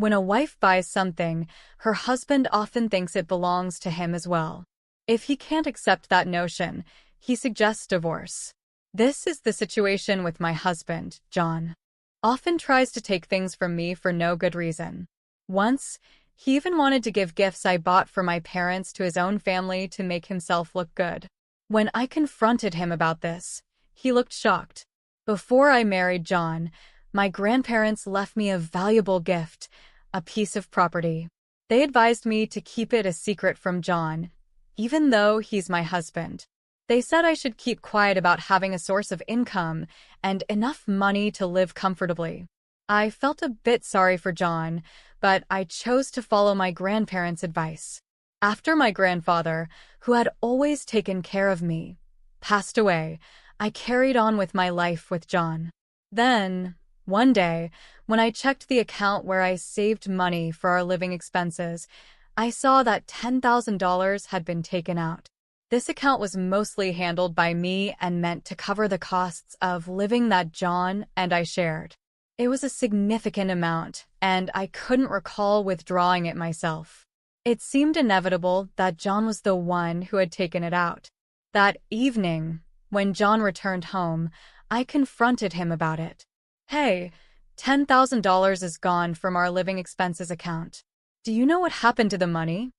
When a wife buys something, her husband often thinks it belongs to him as well. If he can't accept that notion, he suggests divorce. This is the situation with my husband, John. Often tries to take things from me for no good reason. Once, he even wanted to give gifts I bought for my parents to his own family to make himself look good. When I confronted him about this, he looked shocked. Before I married John, my grandparents left me a valuable gift, a piece of property. They advised me to keep it a secret from John, even though he's my husband. They said I should keep quiet about having a source of income and enough money to live comfortably. I felt a bit sorry for John, but I chose to follow my grandparents' advice. After my grandfather, who had always taken care of me, passed away, I carried on with my life with John. Then, one day, when I checked the account where I saved money for our living expenses, I saw that $10,000 had been taken out. This account was mostly handled by me and meant to cover the costs of living that John and I shared. It was a significant amount, and I couldn't recall withdrawing it myself. It seemed inevitable that John was the one who had taken it out. That evening, when John returned home, I confronted him about it. Hey, $10,000 is gone from our living expenses account. Do you know what happened to the money?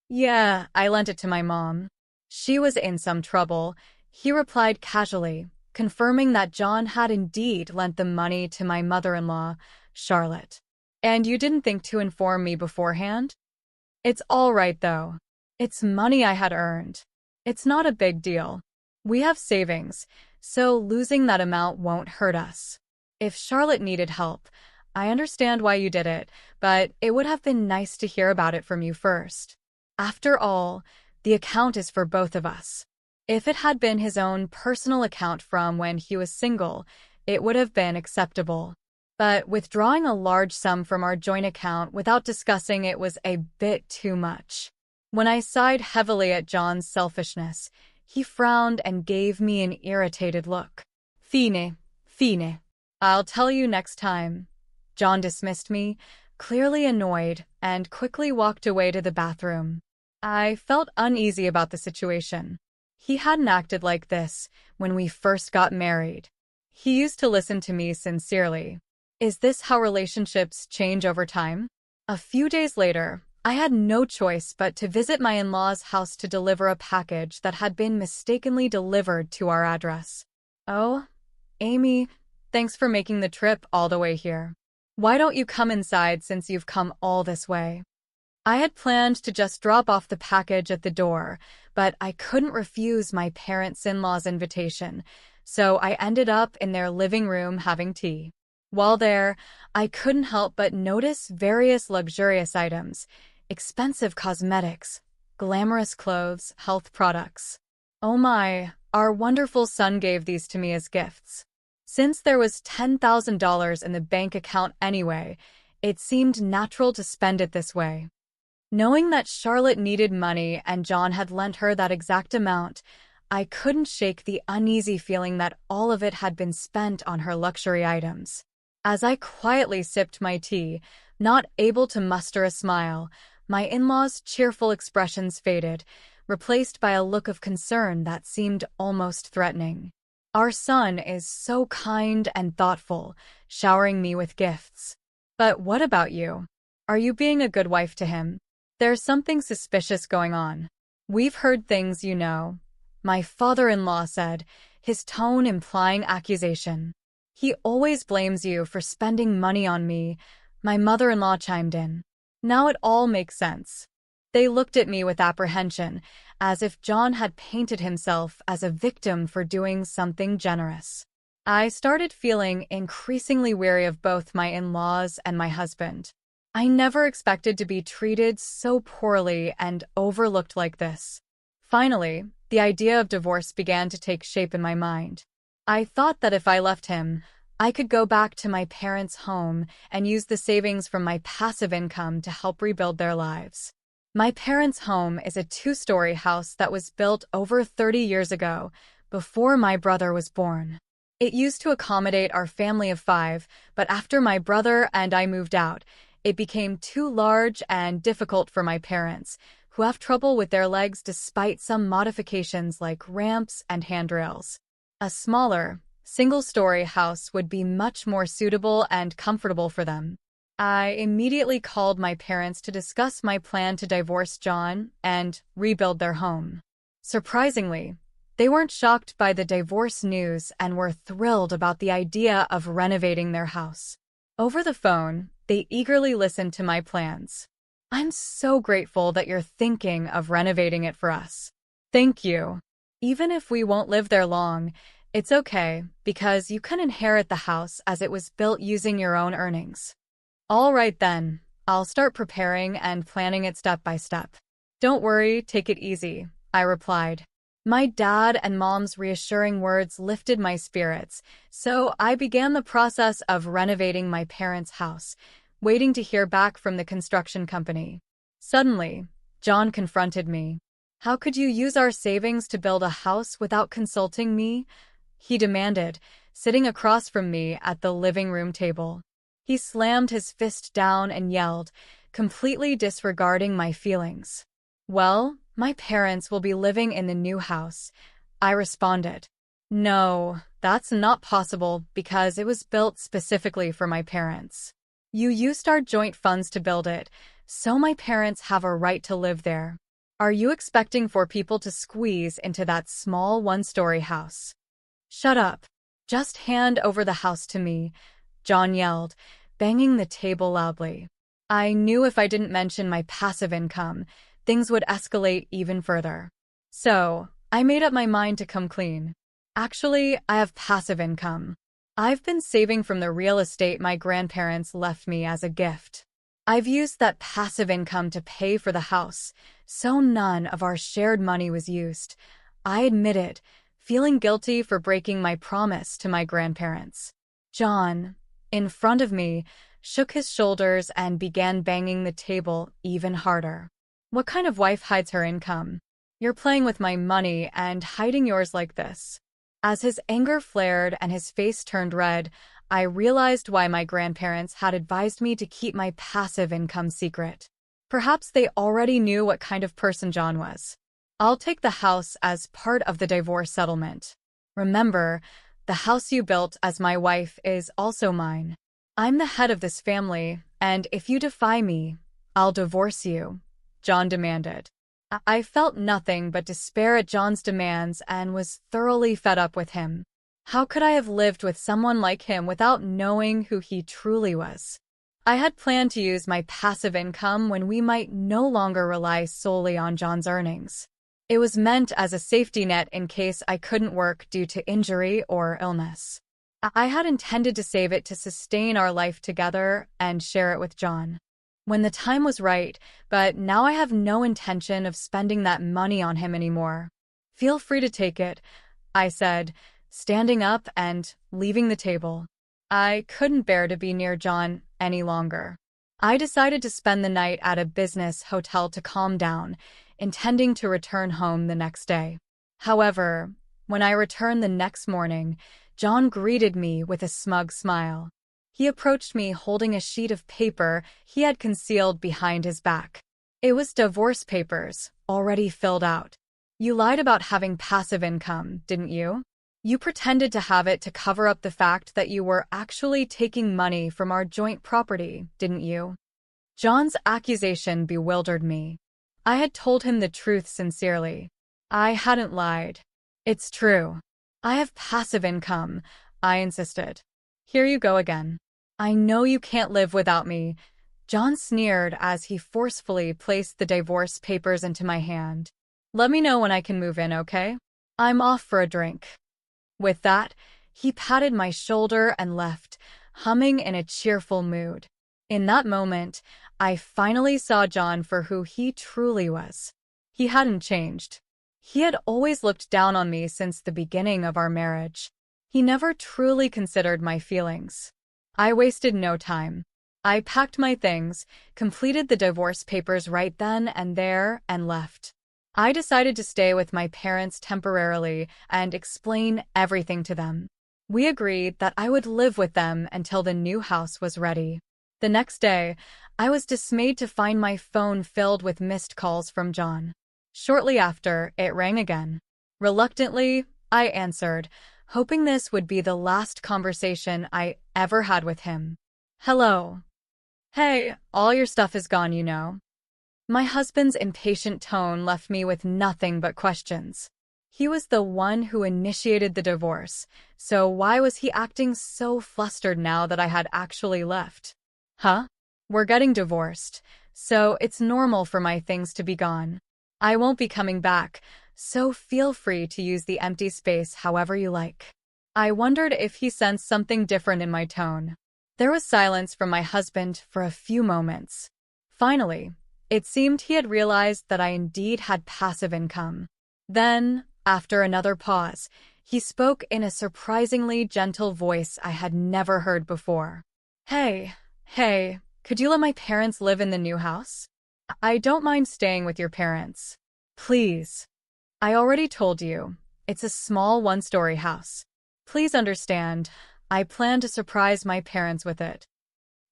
Yeah, I lent it to my mom. She was in some trouble, he replied casually, confirming that John had indeed lent the money to my mother-in-law, Charlotte. And you didn't think to inform me beforehand? It's all right, though. It's money I had earned. It's not a big deal. We have savings, so losing that amount won't hurt us. If Charlotte needed help, I understand why you did it, but it would have been nice to hear about it from you first. After all, the account is for both of us. If it had been his own personal account from when he was single, it would have been acceptable. But withdrawing a large sum from our joint account without discussing it was a bit too much. When I sighed heavily at John's selfishness, he frowned and gave me an irritated look. Fine. I'll tell you next time. John dismissed me, clearly annoyed, and quickly walked away to the bathroom. I felt uneasy about the situation. He hadn't acted like this when we first got married. He used to listen to me sincerely. Is this how relationships change over time? A few days later, I had no choice but to visit my in-laws' house to deliver a package that had been mistakenly delivered to our address. Oh, Amy, thanks for making the trip all the way here. Why don't you come inside since you've come all this way? I had planned to just drop off the package at the door, but I couldn't refuse my parents' in-laws' invitation, so I ended up in their living room having tea. While there, I couldn't help but notice various luxurious items, expensive cosmetics, glamorous clothes, health products. Oh my, our wonderful son gave these to me as gifts. Since there was $10,000 in the bank account anyway, it seemed natural to spend it this way. Knowing that Charlotte needed money and John had lent her that exact amount, I couldn't shake the uneasy feeling that all of it had been spent on her luxury items. As I quietly sipped my tea, not able to muster a smile, my in-laws' cheerful expressions faded, replaced by a look of concern that seemed almost threatening. Our son is so kind and thoughtful, showering me with gifts. But what about you? Are you being a good wife to him? There's something suspicious going on. We've heard things, you know. My father-in-law said, his tone implying accusation. He always blames you for spending money on me, my mother-in-law chimed in. Now it all makes sense. They looked at me with apprehension, as if John had painted himself as a victim for doing something generous. I started feeling increasingly weary of both my in-laws and my husband. I never expected to be treated so poorly and overlooked like this. Finally, the idea of divorce began to take shape in my mind. I thought that if I left him, I could go back to my parents' home and use the savings from my passive income to help rebuild their lives. My parents' home is a 2-story house that was built over 30 years ago, before my brother was born. It used to accommodate our family of 5, but after my brother and I moved out, it became too large and difficult for my parents, who have trouble with their legs despite some modifications like ramps and handrails. A smaller, single-story house would be much more suitable and comfortable for them. I immediately called my parents to discuss my plan to divorce John and rebuild their home. Surprisingly, they weren't shocked by the divorce news and were thrilled about the idea of renovating their house. Over the phone, they eagerly listened to my plans. "I'm so grateful that you're thinking of renovating it for us." "Thank you. Even if we won't live there long, it's okay because you can inherit the house as it was built using your own earnings." "All right then, I'll start preparing and planning it step by step." "Don't worry, take it easy," I replied. My dad and mom's reassuring words lifted my spirits, so I began the process of renovating my parents' house, waiting to hear back from the construction company. Suddenly, John confronted me. "How could you use our savings to build a house without consulting me?" he demanded, sitting across from me at the living room table. He slammed his fist down and yelled, completely disregarding my feelings. "Well, my parents will be living in the new house," I responded. "No, that's not possible because it was built specifically for my parents. You used our joint funds to build it, so my parents have a right to live there. Are you expecting for people to squeeze into that small one-story house?" "Shut up. Just hand over the house to me," John yelled, banging the table loudly. I knew if I didn't mention my passive income, things would escalate even further. So, I made up my mind to come clean. "Actually, I have passive income. I've been saving from the real estate my grandparents left me as a gift. I've used that passive income to pay for the house, so none of our shared money was used," I admitted, feeling guilty for breaking my promise to my grandparents. John, in front of me, shook his shoulders and began banging the table even harder. "What kind of wife hides her income? You're playing with my money and hiding yours like this." As his anger flared and his face turned red, I realized why my grandparents had advised me to keep my passive income secret. Perhaps they already knew what kind of person John was. "I'll take the house as part of the divorce settlement. Remember, the house you built as my wife is also mine. I'm the head of this family, and if you defy me, I'll divorce you," John demanded. I felt nothing but despair at John's demands and was thoroughly fed up with him. How could I have lived with someone like him without knowing who he truly was? I had planned to use my passive income when we might no longer rely solely on John's earnings. It was meant as a safety net in case I couldn't work due to injury or illness. I had intended to save it to sustain our life together and share it with John when the time was right, but now I have no intention of spending that money on him anymore. "Feel free to take it," I said, standing up and leaving the table. I couldn't bear to be near John any longer. I decided to spend the night at a business hotel to calm down, intending to return home the next day. However, when I returned the next morning, John greeted me with a smug smile. He approached me holding a sheet of paper he had concealed behind his back. It was divorce papers, already filled out. "You lied about having passive income, didn't you? You pretended to have it to cover up the fact that you were actually taking money from our joint property, didn't you?" John's accusation bewildered me. I had told him the truth sincerely. I hadn't lied. "It's true. I have passive income," I insisted. "Here you go again. I know you can't live without me," John sneered as he forcefully placed the divorce papers into my hand. "Let me know when I can move in, okay? I'm off for a drink." With that, he patted my shoulder and left, humming in a cheerful mood. In that moment, I finally saw John for who he truly was. He hadn't changed. He had always looked down on me since the beginning of our marriage. He never truly considered my feelings. I wasted no time. I packed my things, completed the divorce papers right then and there, and left. I decided to stay with my parents temporarily and explain everything to them. We agreed that I would live with them until the new house was ready. The next day, I was dismayed to find my phone filled with missed calls from John. Shortly after, it rang again. Reluctantly, I answered, hoping this would be the last conversation I ever had with him. Hello. Hey, all your stuff is gone, you know. My husband's impatient tone left me with nothing but questions. He was the one who initiated the divorce, so why was he acting so flustered now that I had actually left? Huh? We're getting divorced, so it's normal for my things to be gone. I won't be coming back, so feel free to use the empty space however you like. I wondered if he sensed something different in my tone. There was silence from my husband for a few moments. Finally, it seemed he had realized that I indeed had passive income. Then, after another pause, he spoke in a surprisingly gentle voice I had never heard before. Hey, could you let my parents live in the new house? I don't mind staying with your parents. Please. I already told you, it's a small one-story house. Please understand, I plan to surprise my parents with it.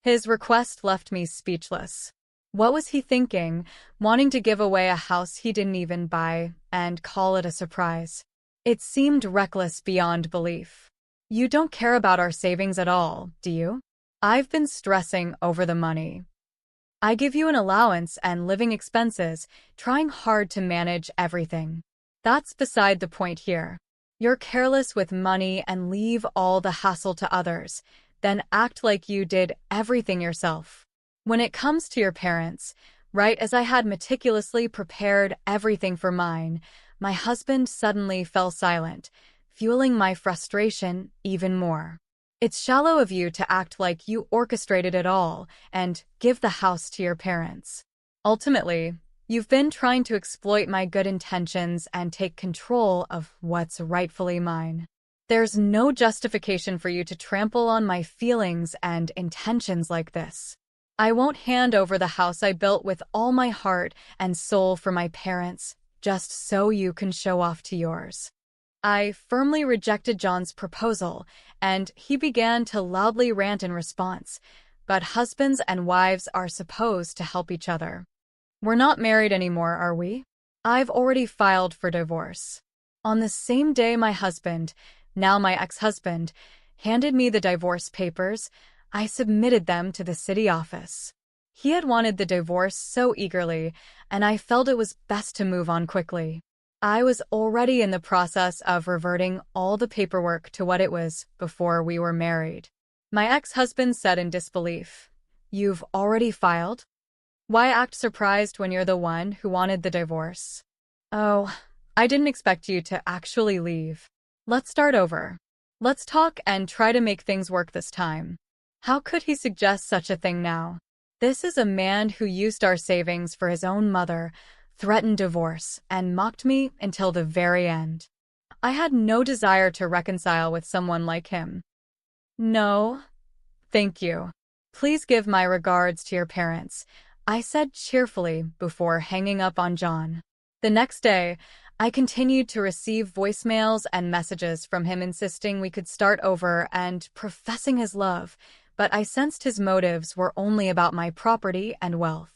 His request left me speechless. What was he thinking, wanting to give away a house he didn't even buy and call it a surprise? It seemed reckless beyond belief. You don't care about our savings at all, do you? I've been stressing over the money. I give you an allowance and living expenses, trying hard to manage everything. That's beside the point here. You're careless with money and leave all the hassle to others, then act like you did everything yourself. When it comes to your parents, right as I had meticulously prepared everything for mine, my husband suddenly fell silent, fueling my frustration even more. It's shallow of you to act like you orchestrated it all and give the house to your parents. Ultimately, you've been trying to exploit my good intentions and take control of what's rightfully mine. There's no justification for you to trample on my feelings and intentions like this. I won't hand over the house I built with all my heart and soul for my parents, just so you can show off to yours. I firmly rejected John's proposal, and he began to loudly rant in response, but husbands and wives are supposed to help each other. We're not married anymore, are we? I've already filed for divorce. On the same day my husband, now my ex-husband, handed me the divorce papers, I submitted them to the city office. He had wanted the divorce so eagerly, and I felt it was best to move on quickly. I was already in the process of reverting all the paperwork to what it was before we were married. My ex-husband said in disbelief, "You've already filed? Why act surprised when you're the one who wanted the divorce?" Oh, I didn't expect you to actually leave. Let's start over. Let's talk and try to make things work this time. How could he suggest such a thing now? This is a man who used our savings for his own mother, threatened divorce, and mocked me until the very end. I had no desire to reconcile with someone like him. No, thank you. Please give my regards to your parents, I said cheerfully before hanging up on John. The next day, I continued to receive voicemails and messages from him insisting we could start over and professing his love, but I sensed his motives were only about my property and wealth.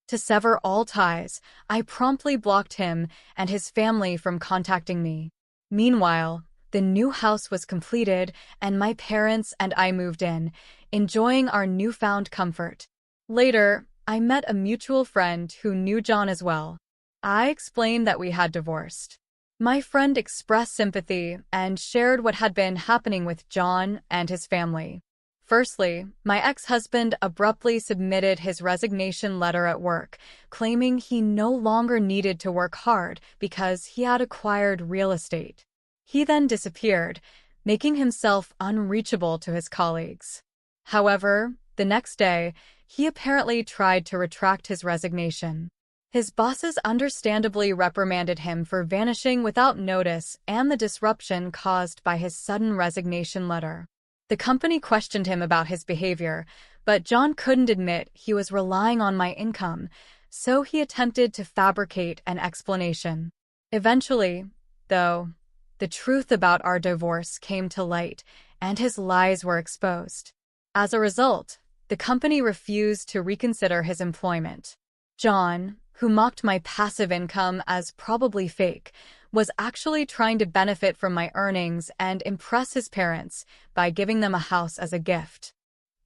To sever all ties, I promptly blocked him and his family from contacting me. Meanwhile, the new house was completed and my parents and I moved in, enjoying our newfound comfort. Later, I met a mutual friend who knew John as well. I explained that we had divorced. My friend expressed sympathy and shared what had been happening with John and his family. Firstly, my ex-husband abruptly submitted his resignation letter at work, claiming he no longer needed to work hard because he had acquired real estate. He then disappeared, making himself unreachable to his colleagues. However, the next day, he apparently tried to retract his resignation. His bosses understandably reprimanded him for vanishing without notice and the disruption caused by his sudden resignation letter. The company questioned him about his behavior, but John couldn't admit he was relying on my income, so he attempted to fabricate an explanation. Eventually, though, the truth about our divorce came to light, and his lies were exposed. As a result, the company refused to reconsider his employment. John, who mocked my passive income as probably fake, was actually trying to benefit from my earnings and impress his parents by giving them a house as a gift.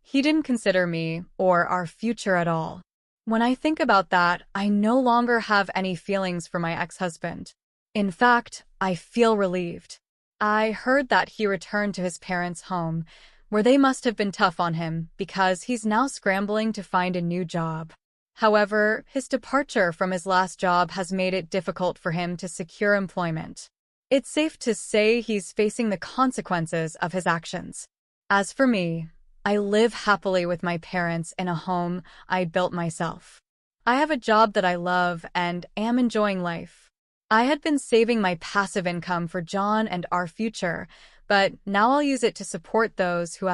He didn't consider me or our future at all. When I think about that, I no longer have any feelings for my ex-husband. In fact, I feel relieved. I heard that he returned to his parents' home, where they must have been tough on him because he's now scrambling to find a new job. However, his departure from his last job has made it difficult for him to secure employment. It's safe to say he's facing the consequences of his actions. As for me, I live happily with my parents in a home I built myself. I have a job that I love and am enjoying life. I had been saving my passive income for John and our future, but now I'll use it to support those who have